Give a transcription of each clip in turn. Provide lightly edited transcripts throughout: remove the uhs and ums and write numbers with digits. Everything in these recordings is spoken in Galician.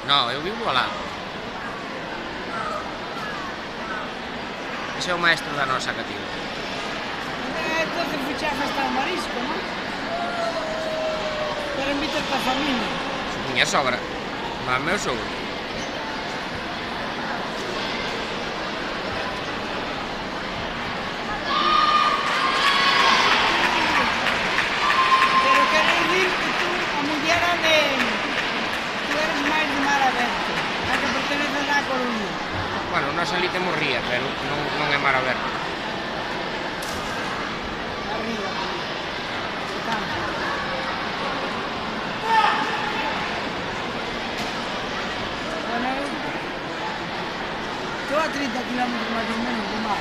No, eu vivo ao lado. Ese é o maestro da nosa cativo. Entonces fichaje hasta el marisco, ¿no? Pero invitas a familia. Miña sogra. Má meu sogro. Pero quero dicir que tú, a muller de... Tú eres máis de mar aberto, a que perteneces á Coruña. Bueno, nós ali temos ría, pero non é mar aberto. Arriba. Tanto. Bueno, estou a 30 km máis ou menos do mar.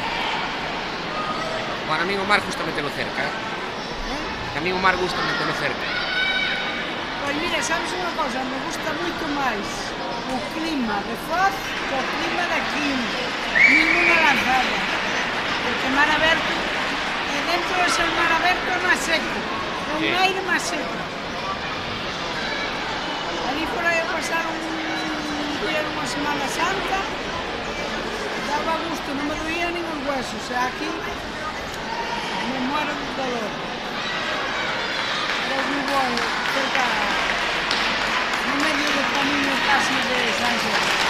Bueno, a min o mar gusta metelo cerca, eh? A min o mar gusta metelo cerca. Pois mira, sabes unha cosa, me gusta moito máis o clima de Foz que o clima de aquí, ninguna lanzada, porque mar aberto, e dentro de ser mar aberto é máis seco, é un Sí. aire máis seco. Ali por aí a pasar un día nunha Semana Santa, daba gusto, non me doía nin os huesos, e aquí me muero de dolor. Pero vivo cerca, no medio del camino casi de San Sebastián.